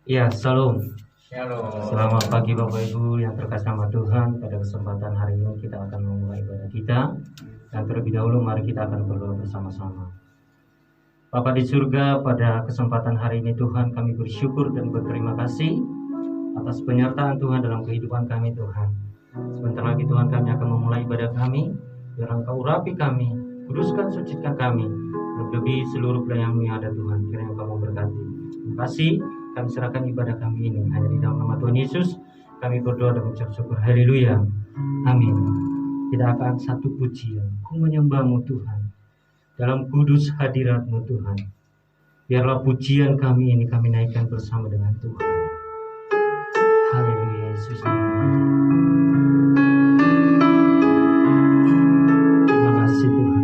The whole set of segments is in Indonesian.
Ya, salam. Halo. Selamat pagi Bapak Ibu yang terkasih nama Tuhan. Pada kesempatan hari ini kita akan memulai ibadah kita. Dan terlebih dahulu mari kita akan berdoa bersama-sama. Bapa di surga, pada kesempatan hari ini Tuhan, kami bersyukur dan berterima kasih atas penyertaan Tuhan dalam kehidupan kami Tuhan. Sebentar lagi Tuhan, kami akan memulai ibadah kami. Biar Engkau urapi kami, kuduskan, sucikan kami, lebih seluruh pelayan yang ada Tuhan. Kiranya Engkau memberkati. Terima kasih. Kami serahkan ibadah kami ini hanya di dalam nama Tuhan Yesus. Kami berdoa dan mengucap syukur. Haleluya. Amin. Tidak akan satu pujian. Ku menyembahmu Tuhan. Dalam kudus hadirat-Mu Tuhan. Biarlah pujian kami ini kami naikkan bersama dengan Tuhan. Haleluya Yesus. Terima kasih Tuhan.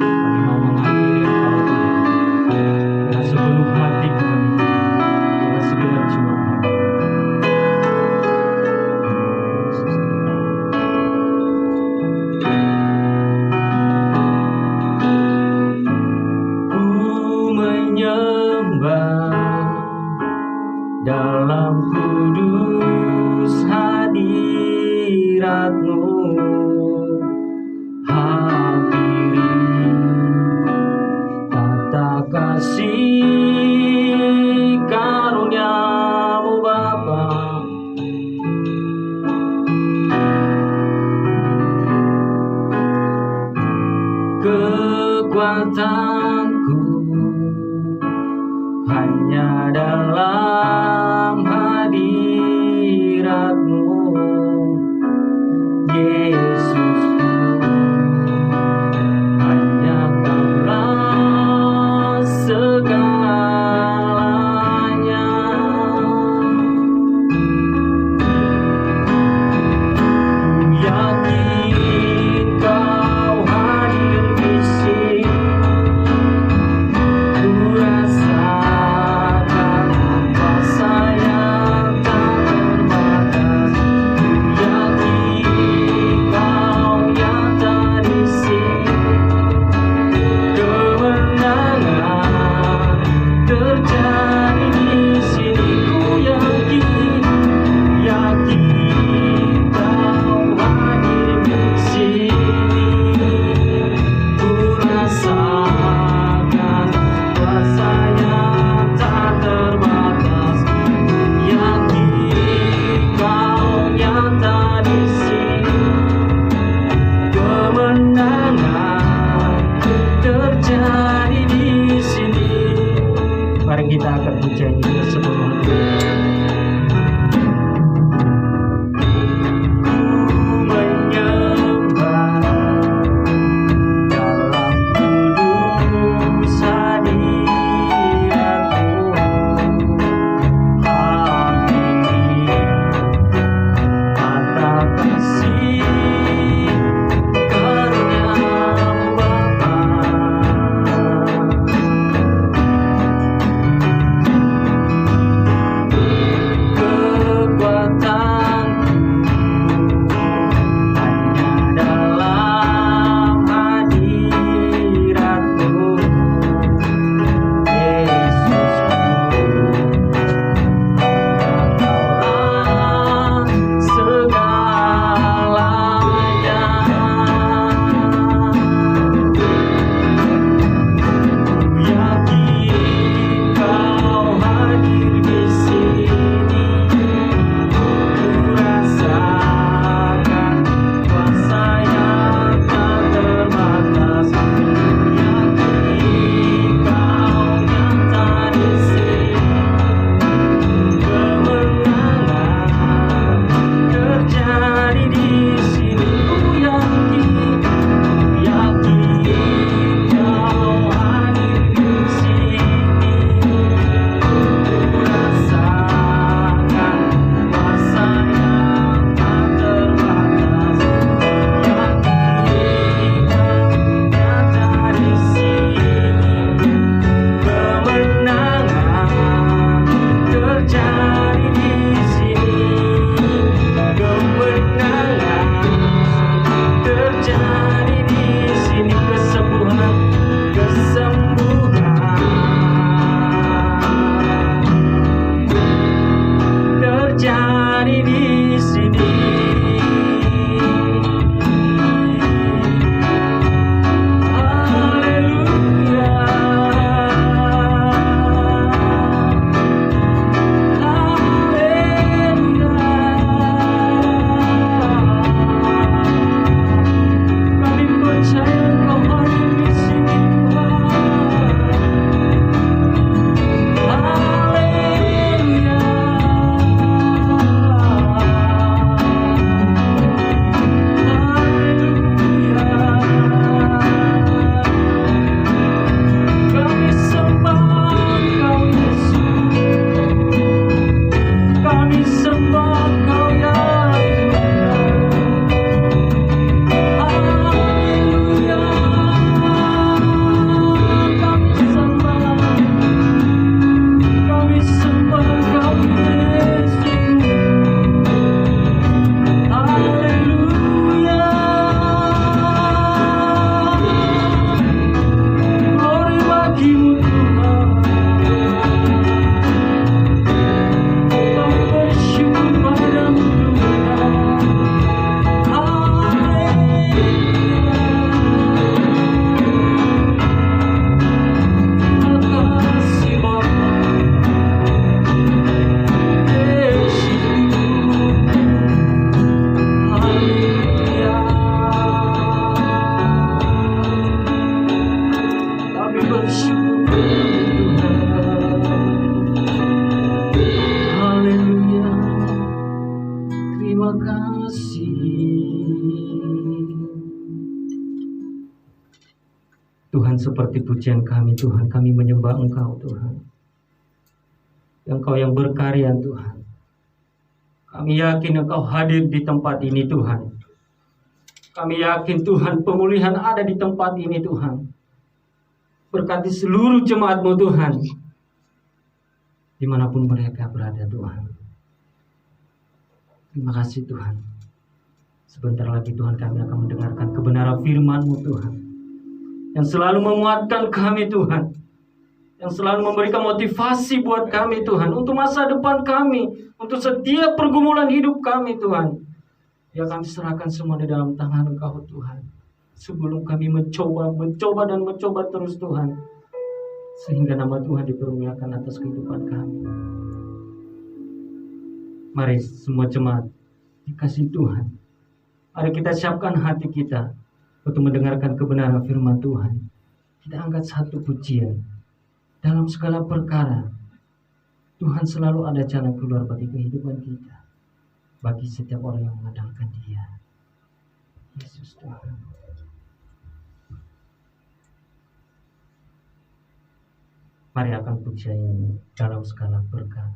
Kami mau mengakhiri Engkau Tuhan. Dengan sepenuh hati kami. Dengan segenap jiwa kami. Ku menyembah dalam kudus Haleluya, terima kasih. Tuhan, seperti pujian kami, Tuhan, kami menyembah Engkau, Tuhan. Engkau yang berkarya, Tuhan. Kami yakin Engkau hadir di tempat ini, Tuhan. Kami yakin, Tuhan, pemulihan ada di tempat ini, Tuhan. Berkati seluruh jemaat-Mu, Tuhan, dimanapun mereka berada, Tuhan. Terima kasih, Tuhan. Sebentar lagi, Tuhan, kami akan mendengarkan kebenaran firman-Mu, Tuhan, yang selalu menguatkan kami, Tuhan, yang selalu memberikan motivasi buat kami, Tuhan, untuk masa depan kami, untuk setiap pergumulan hidup kami, Tuhan. Ya, kami serahkan semua di dalam tangan Engkau, Tuhan. Sebelum kami mencoba dan mencoba terus, Tuhan, sehingga nama Tuhan dipermuliakan atas kehidupan kami. Mari semua jemaat dikasih Tuhan, mari kita siapkan hati kita untuk mendengarkan kebenaran firman Tuhan. Kita angkat satu pujian. Dalam segala perkara, Tuhan selalu ada jalan keluar bagi kehidupan kita, bagi setiap orang yang mengandalkan Dia. Yesus Tuhan. Mari akan pujian ini dalam segala perkara.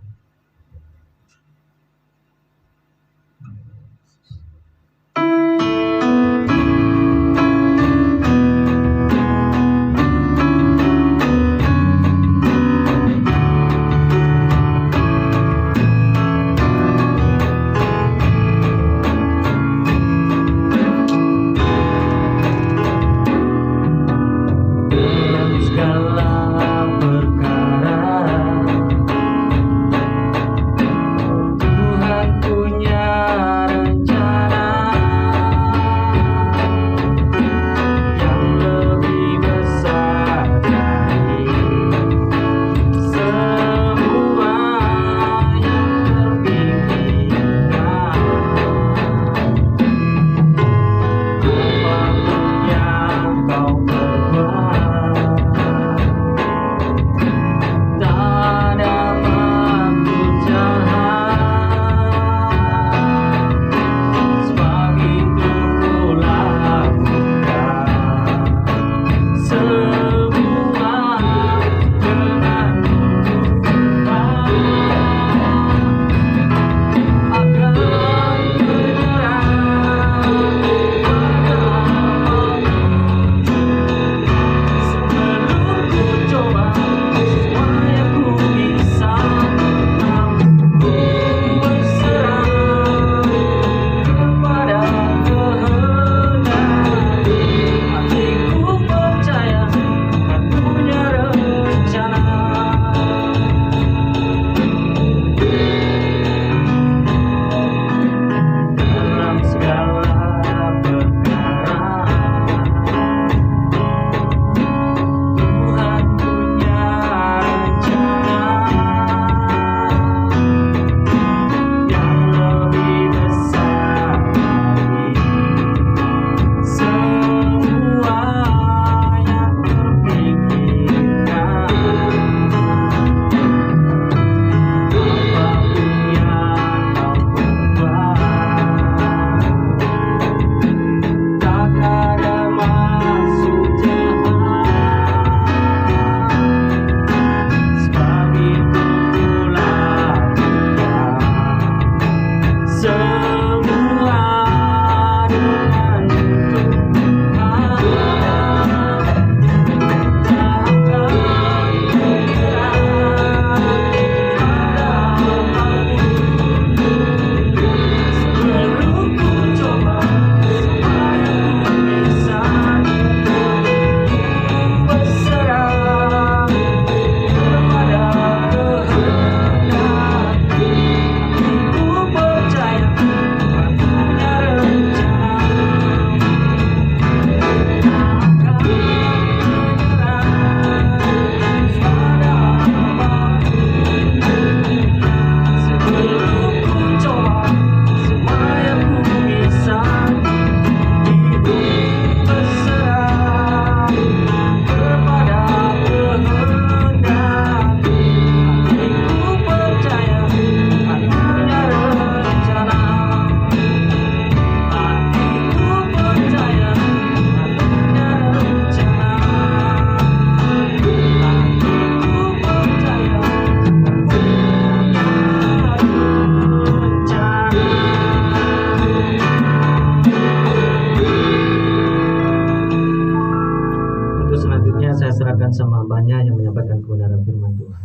hambanya yang menyampaikan kebenaran firman Tuhan.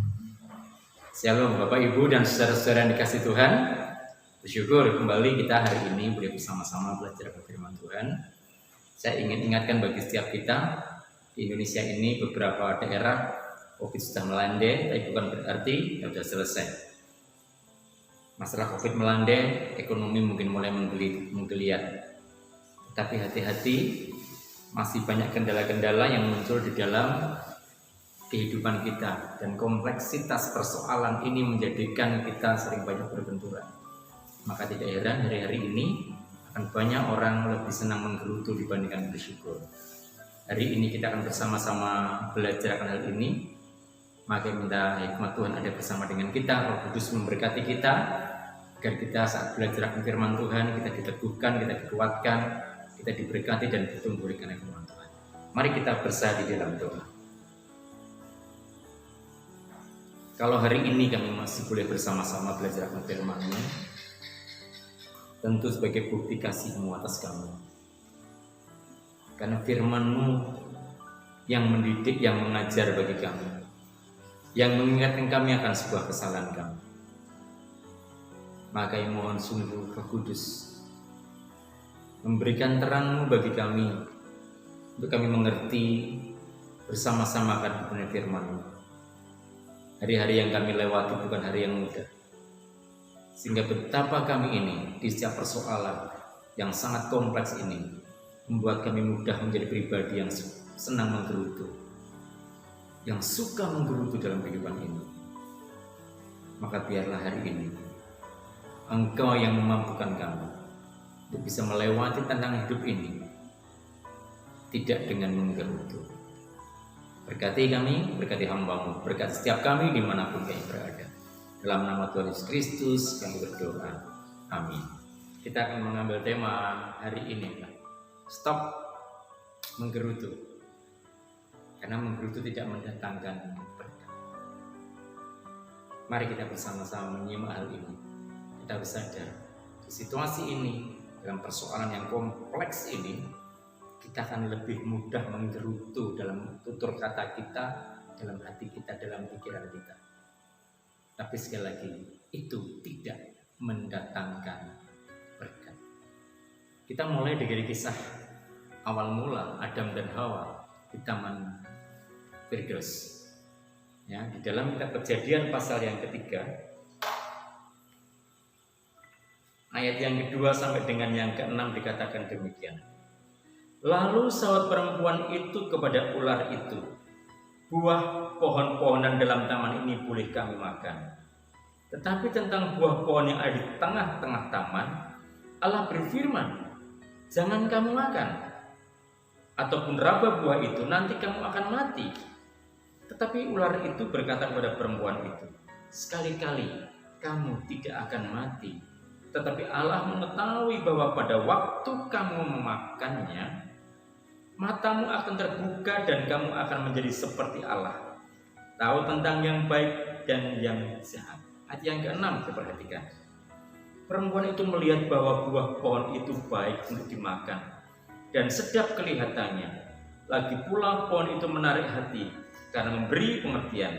Shalom Bapak Ibu dan saudara-saudara yang dikasih Tuhan. Bersyukur kembali kita hari ini boleh bersama-sama belajar firman Tuhan. Saya ingin ingatkan bagi setiap kita, di Indonesia ini beberapa daerah COVID sudah melandai, tapi bukan berarti sudah selesai. Masalah COVID melandai, ekonomi mungkin mulai menggeliat. Tapi hati-hati, masih banyak kendala-kendala yang muncul di dalam kehidupan kita, dan kompleksitas persoalan ini menjadikan kita sering banyak berbenturan. Maka tidak heran hari-hari ini akan banyak orang lebih senang menggerutu dibandingkan bersyukur. Hari ini kita akan bersama-sama belajar akan hal ini. Maka minta hikmat Tuhan ada bersama dengan kita, Roh Kudus memberkati kita, agar kita saat belajar akan firman Tuhan, kita diteguhkan, kita dikuatkan, kita diberkati dan bertumbuh dengan firman Tuhan. Mari kita bersah di dalam doa. Kalau hari ini kami masih boleh bersama-sama belajar akan firman-Mu, tentu sebagai bukti kasih-Mu atas kami. Karena firman-Mu yang mendidik, yang mengajar bagi kami, yang mengingatkan kami akan sebuah kesalahan kami. Maka yang mohon sungguh Roh Kudus memberikan terang-Mu bagi kami, untuk kami mengerti bersama-sama akan kebenaran firman-Mu. Hari-hari yang kami lewati bukan hari yang mudah, sehingga betapa kami ini di setiap persoalan yang sangat kompleks ini membuat kami mudah menjadi pribadi yang senang menggerutu, yang suka menggerutu dalam kehidupan ini. Maka biarlah hari ini Engkau yang memampukan kami untuk bisa melewati tantangan hidup ini tidak dengan menggerutu. Berkati kami, berkati hamba-Mu, berkati setiap kami dimanapun kami berada. Dalam nama Tuhan Yesus Kristus kami berdoa. Amin. Kita akan mengambil tema hari ini, stop menggerutu. Karena menggerutu tidak mendatangkan berkat. Mari kita bersama-sama menyimak hal ini. Kita bersadar di situasi ini, dalam persoalan yang kompleks ini, kita akan lebih mudah menggerutu dalam tutur kata kita, dalam hati kita, dalam pikiran kita. Tapi sekali lagi, itu tidak mendatangkan berkat. Kita mulai dari kisah awal mula Adam dan Hawa di Taman Firdaus. Ya, di dalam kitab Kejadian pasal yang ketiga, ayat yang kedua sampai dengan yang keenam dikatakan demikian. Lalu sahut perempuan itu kepada ular itu, buah pohon-pohonan dalam taman ini boleh kami makan. Tetapi tentang buah pohon yang ada di tengah-tengah taman, Allah berfirman, jangan kamu makan, ataupun raba buah itu, nanti kamu akan mati. Tetapi ular itu berkata kepada perempuan itu, sekali-kali kamu tidak akan mati. Tetapi Allah mengetahui bahwa pada waktu kamu memakannya, matamu akan terbuka dan kamu akan menjadi seperti Allah, tahu tentang yang baik dan yang jahat. Ayat yang ke-6 diperhatikan. Perempuan itu melihat bahwa buah pohon itu baik untuk dimakan dan sedap kelihatannya. Lagi pula pohon itu menarik hati karena memberi pengertian.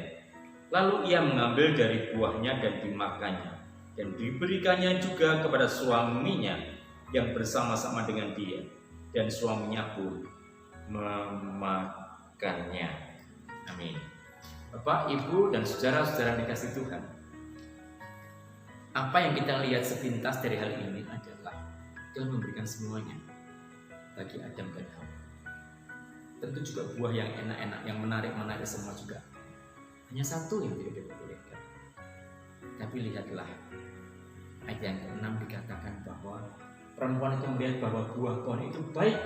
Lalu ia mengambil dari buahnya dan dimakannya, dan diberikannya juga kepada suaminya yang bersama-sama dengan dia, dan suaminya pun memakannya. Amin. Bapak, Ibu, dan saudara-saudara dikasih Tuhan, apa yang kita lihat sepintas dari hal ini adalah Tuhan memberikan semuanya bagi Adam dan Hawa. Tentu juga buah yang enak-enak, yang menarik-menarik semua juga. Hanya satu yang tidak diperbolehkan. Tapi lihatlah, ayat yang ke-6 dikatakan bahwa perempuan itu melihat bahwa buah pohon itu baik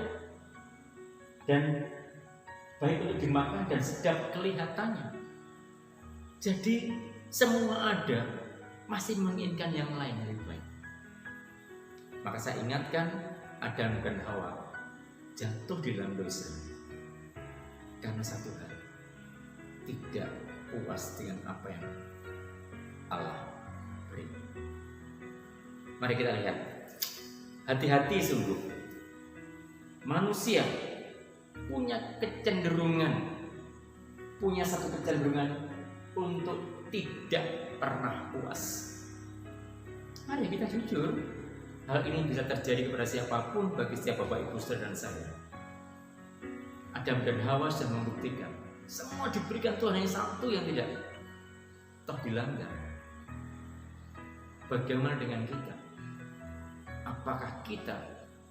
dan baik untuk dimakan dan sedap kelihatannya. Jadi semua ada, masih menginginkan yang lain lebih baik. Maka saya ingatkan, Adam dan Hawa jatuh di dalam dosa karena satu hal, tidak puas dengan apa yang Allah beri. Mari kita lihat, hati-hati sungguh. Manusia punya kecenderungan punya satu kecenderungan untuk tidak pernah puas. Mari kita jujur, hal ini bisa terjadi kepada siapapun, bagi setiap Bapak Ibu Saudara dan saya. Adam dan Hawa sudah membuktikan semua diberikan Tuhan, hanya satu yang tidak dilanggar. Bagaimana dengan kita? Apakah kita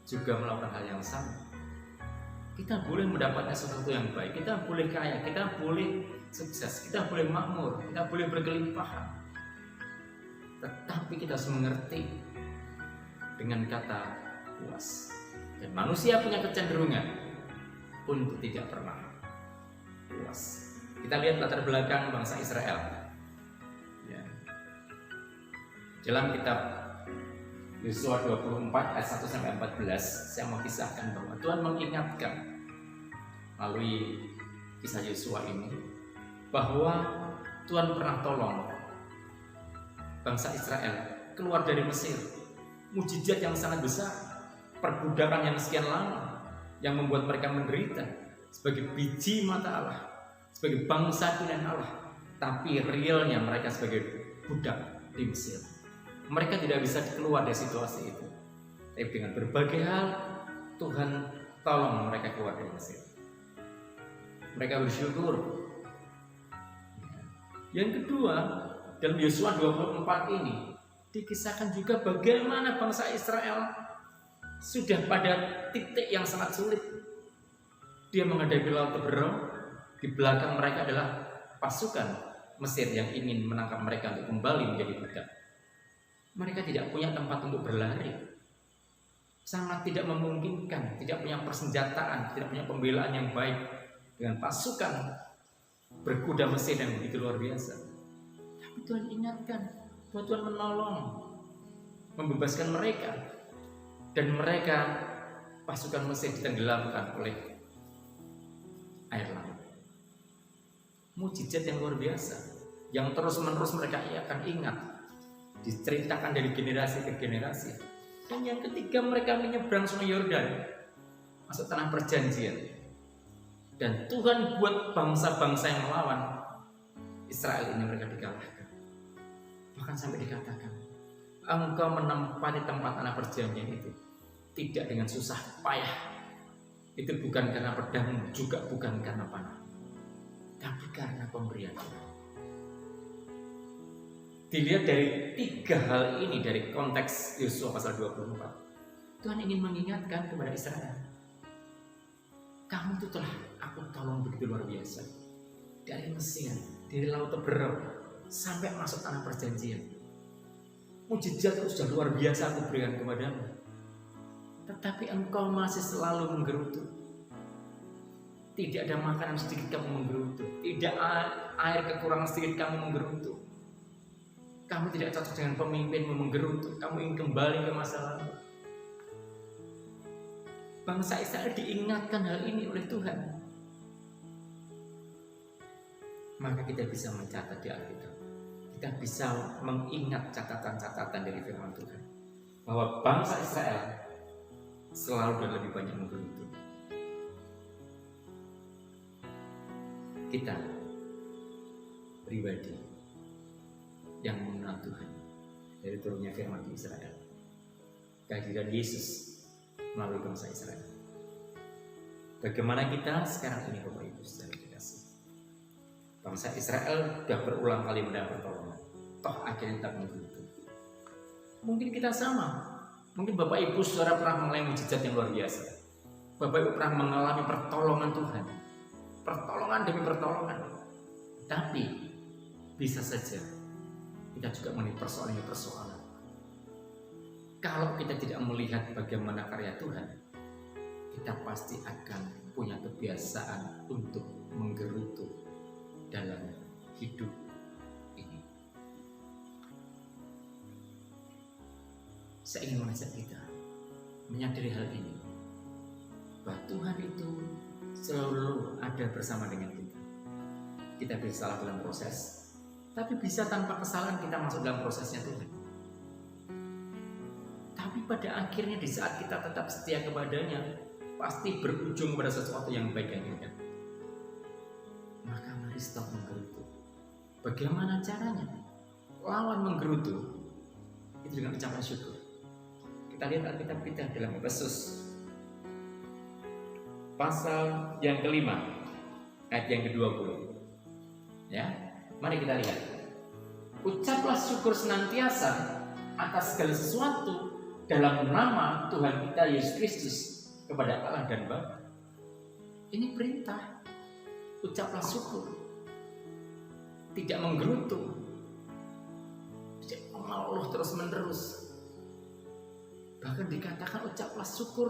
juga melakukan hal yang sama? Kita boleh mendapatkan sesuatu yang baik, kita boleh kaya, kita boleh sukses, kita boleh makmur, kita boleh berkelimpahan. Tetapi kita harus mengerti dengan kata puas. Dan manusia punya kecenderungan untuk tidak pernah puas. Kita lihat latar belakang bangsa Israel. Ya. Dalam kitab Yosua 24 ayat 1-14, saya mau kisahkan bahwa Tuhan mengingatkan melalui kisah Yosua ini bahwa Tuhan pernah tolong bangsa Israel keluar dari Mesir. Mujizat yang sangat besar, perbudakan yang sekian lama yang membuat mereka menderita sebagai biji mata Allah, sebagai bangsa pilihan Allah, tapi realnya mereka sebagai budak di Mesir. Mereka tidak bisa keluar dari situasi itu. Tapi dengan berbagai hal Tuhan tolong mereka keluar dari Mesir. Mereka bersyukur. Yang kedua, dalam Yosua 24 ini dikisahkan juga bagaimana bangsa Israel sudah pada titik yang sangat sulit. Dia menghadapi laut Teberau, di belakang mereka adalah pasukan Mesir yang ingin menangkap mereka untuk kembali menjadi budak. Mereka tidak punya tempat untuk berlari, sangat tidak memungkinkan, tidak punya persenjataan, tidak punya pembelaan yang baik dengan pasukan berkuda Mesir yang begitu luar biasa. Tapi Tuhan ingatkan bahwa Tuhan menolong, membebaskan mereka, dan mereka pasukan Mesir ditenggelamkan oleh air laut. Mujizat yang luar biasa yang terus-menerus mereka akan ingat, diceritakan dari generasi ke generasi. Dan yang ketiga, mereka menyeberang Sungai Yordan masuk tanah perjanjian. Dan Tuhan buat bangsa-bangsa yang melawan Israel ini mereka dikalahkan. Bahkan sampai dikatakan, engkau menempati tempat tanah perjanjian itu tidak dengan susah payah. Itu bukan karena pedang, juga bukan karena panah, tapi karena pemberian Tuhan. Dilihat dari tiga hal ini dari konteks Yosua pasal 24, Tuhan ingin mengingatkan kepada Israel, kamu itu telah aku tolong begitu luar biasa, dari Mesir, dari laut Teberau sampai masuk tanah perjanjian. Mujizat itu sudah luar biasa aku berikan kepadamu, tetapi engkau masih selalu menggerutu. Tidak ada makanan sedikit kamu menggerutu, tidak air kekurangan sedikit kamu menggerutu. Kamu tidak cocok dengan pemimpinmu, menggerutu. Kamu ingin kembali ke masa lalu. Bangsa Israel diingatkan hal ini oleh Tuhan. Maka kita bisa mencatat di Alkitab. Kita bisa mengingat catatan-catatan dari firman Tuhan, bahwa bangsa Israel selalu dan lebih banyak menggerutu. Kita pribadi yang mengenal Tuhan dari turunnya firman di Israel, kehadiran Yesus melalui bangsa Israel. Bagaimana kita sekarang ini, Bapak Ibu Saudara dikasih? Bangsa Israel sudah berulang kali mendapat pertolongan, toh akhirnya tetap menggerutu. Mungkin kita sama, mungkin Bapak Ibu Saudara pernah mengalami mujizat yang luar biasa. Bapak Ibu pernah mengalami pertolongan Tuhan, pertolongan demi pertolongan. Tapi bisa saja kita juga mengalami persoalan. Kalau kita tidak melihat bagaimana karya Tuhan, kita pasti akan punya kebiasaan untuk menggerutu dalam hidup ini. Saya ingin mengajak kita menyadari hal ini, bahwa Tuhan itu selalu ada bersama dengan kita. Kita bisa salah dalam proses, tapi bisa tanpa kesalahan kita masuk dalam prosesnya Tuhan. Tapi pada akhirnya di saat kita tetap setia kepadanya, pasti berujung pada sesuatu yang baik dan indah. maka mari stop menggerutu. Bagaimana caranya? Lawan menggerutu itu dengan ucapan syukur. Kita lihat Alkitab kita dalam Efesus pasal yang kelima ayat yang ke-20. Ya, mari kita lihat. Ucaplah syukur senantiasa atas segala sesuatu dalam nama Tuhan kita Yesus Kristus kepada Allah dan Bapa. Ini perintah. Ucaplah syukur. Tidak menggerutu. Tidak mengeluh terus-menerus. Bahkan dikatakan ucaplah syukur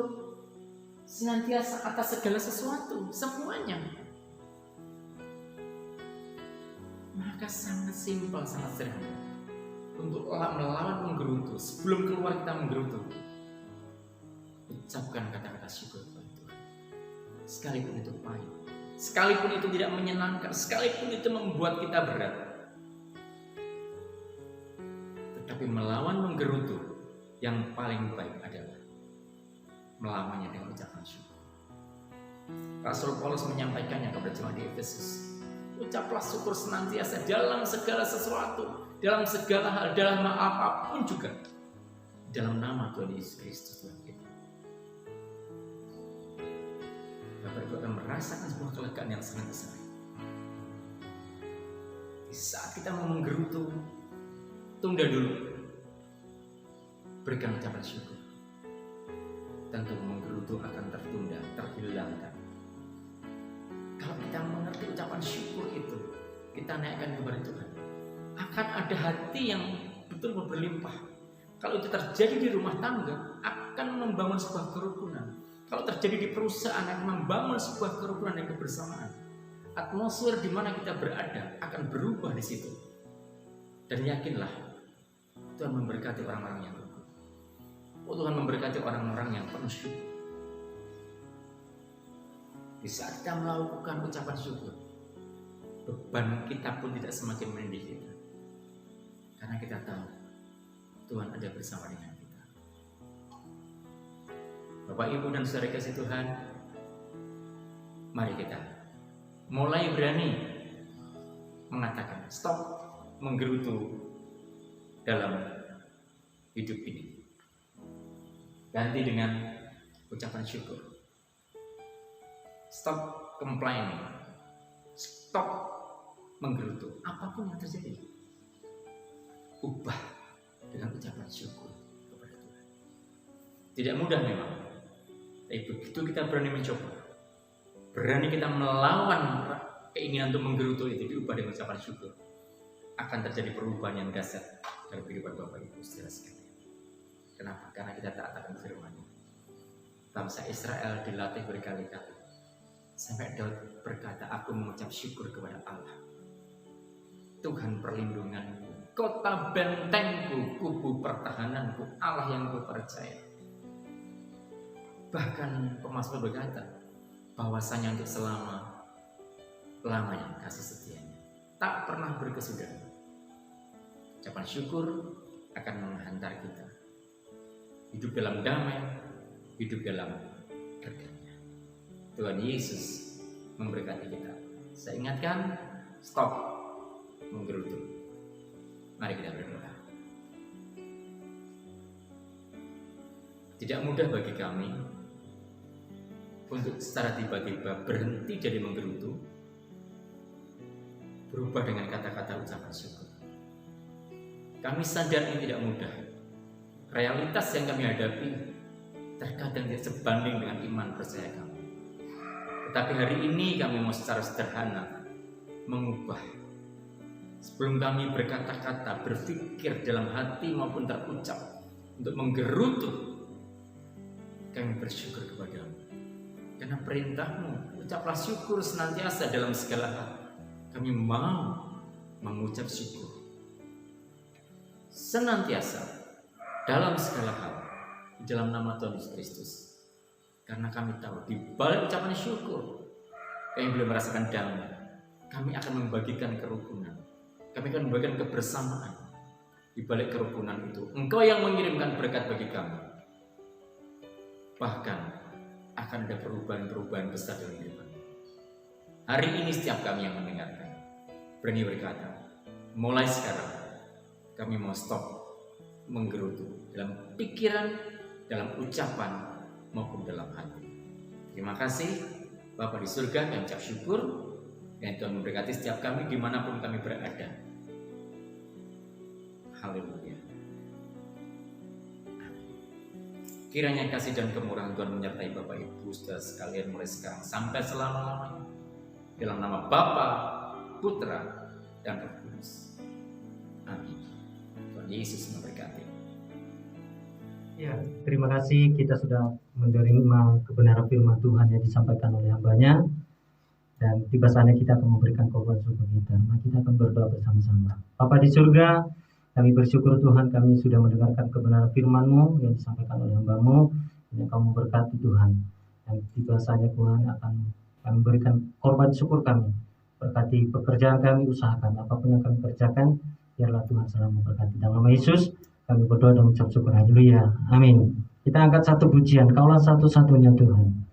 senantiasa atas segala sesuatu, semuanya. Maka sangat simpel, sangat sederhana untuk melawan menggerutu. Sebelum keluar kita menggerutu, ucapkan kata-kata syukur kepada Tuhan. Sekalipun itu pahit, sekalipun itu tidak menyenangkan, sekalipun itu membuat kita berat, tetapi melawan menggerutu yang paling baik adalah melawannya dengan ucapan syukur. Rasul Paulus menyampaikannya kepada jemaat di Efesus. Ucaplah syukur senantiasa dalam segala sesuatu, dalam segala hal, dalam apapun juga, dalam nama Tuhan Yesus Kristus Tuhan kita. Bapak Ibu akan merasakan sebuah kelegaan yang sangat besar. Di saat kita mau menggerutu, tunda dulu, berikan ucapan syukur. Tentu menggerutu akan tertunda, terhilangkan. Kalau kita mengerti ucapan syukur itu, kita naikkan kepada Tuhan, akan ada hati yang betul-betul berlimpah. Kalau itu terjadi di rumah tangga, akan membangun sebuah kerukunan. Kalau terjadi di perusahaan, akan membangun sebuah kerukunan dan kebersamaan. Atmosfer di mana kita berada akan berubah di situ. Dan yakinlah, Tuhan memberkati orang-orang yang rukun. Tuhan memberkati orang-orang yang penuh syukur. Di saat kita melakukan ucapan syukur, beban kita pun tidak semakin menindih kita. Karena kita tahu Tuhan ada bersama dengan kita. Bapak, Ibu, dan saudara kasih Tuhan, mari kita mulai berani mengatakan stop menggerutu dalam hidup ini. Ganti dengan ucapan syukur. Stop complaining. Stop menggerutu. Apapun yang terjadi, ubah dengan ucapan syukur kepada Tuhan. Tidak mudah memang, tapi begitu kita berani mencoba, berani kita melawan keinginan untuk menggerutu itu, diubah dengan ucapan syukur, akan terjadi perubahan yang dasar dalam kehidupan Bapak Ibu saudara sekalian. Kenapa? Karena kita taat akan firman. Bangsa Israel dilatih berkali-kali sampai Daud berkata, aku mengucap syukur kepada Allah, Tuhan perlindunganku, kota bentengku, kubu pertahananku, Allah yang kupercaya. Bahkan pemazmur berkata bahwasanya untuk selama-lamanya kasih setianya, tak pernah berkesudahan. Ucapan syukur akan menghantar kita hidup dalam damai, hidup dalam reganya. Tuhan Yesus memberkati kita. Saya ingatkan, stop menggerutu. Mari kita berdoa. Tidak mudah bagi kami untuk secara tiba-tiba berhenti jadi menggerutu, berubah dengan kata-kata ucapan syukur. Kami sadar ini tidak mudah. Realitas yang kami hadapi terkadang tidak sebanding dengan iman percaya kami. Tetapi hari ini kami mau secara sederhana mengubah. Sebelum kami berkata-kata, berpikir dalam hati maupun terucap untuk menggerutu, kami bersyukur kepadamu. Karena perintahmu, ucaplah syukur senantiasa dalam segala hal. Kami mau mengucap syukur senantiasa dalam segala hal di dalam nama Tuhan Yesus Kristus. Karena kami tahu di balik ucapan syukur kami belum merasakan damai. Kami akan membagikan kerukunan. Kami akan membagikan kebersamaan. Di balik kerukunan itu, Engkau yang mengirimkan berkat bagi kami. Bahkan akan ada perubahan-perubahan besar dalam kehidupan. Hari ini setiap kami yang mendengarkan berani berkata, mulai sekarang kami mau stop menggerutu dalam pikiran, dalam ucapan maupun dalam hati. Terima kasih Bapa di surga, kami ucap syukur dan Tuhan memberkati setiap kami dimanapun kami berada. Haleluya. Kiranya kasih dan kemurahan Tuhan menyertai Bapak Ibu saudara sekalian mulai sekarang sampai selama-lamanya. Dalam nama Bapa, Putra, dan Roh Kudus. Amin. Tuhan Yesus memberkati. Ya, terima kasih kita sudah menerima kebenaran firman Tuhan yang disampaikan oleh hambanya. Dan tiba saatnya kita akan memberikan korban syukur kita. Mari kita akan berdoa bersama-sama. Bapa di surga, kami bersyukur Tuhan kami sudah mendengarkan kebenaran firman-Mu yang disampaikan oleh hamba-Mu. Yang Kamu berkati Tuhan. Dan tiba saatnya Tuhan akan kami berikan korban syukur kami. Berkati pekerjaan kami, usaha kami, apapun yang kami kerjakan, biarlah Tuhan selalu memberkati. Dalam nama Yesus, kami berdoa dan mengucap syukur. Haleluya. Amin. Kita angkat satu pujian. Kaulah satu-satunya Tuhan.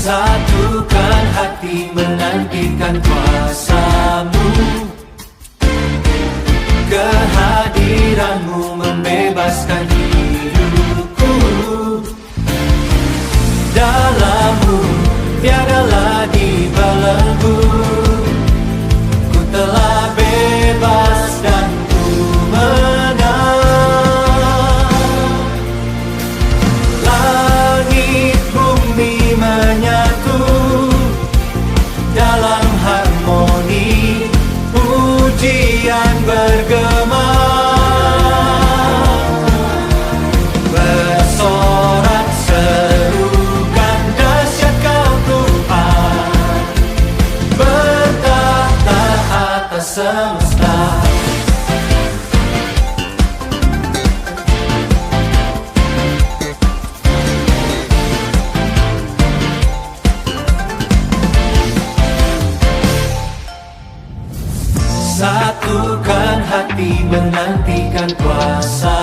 Satukan hati menantikan kuasa-Mu, kehadiran-Mu membebaskan hidupku. dalam-Mu tiada lagi belenggu. Ku telah bebas dan ku menang. Langit bumi menyatu dalam harmoni, pujian bergema, bersorak serukan dahsyat Kau Tuhan, bertahta atas semesta. Satukan hati menantikan kuasa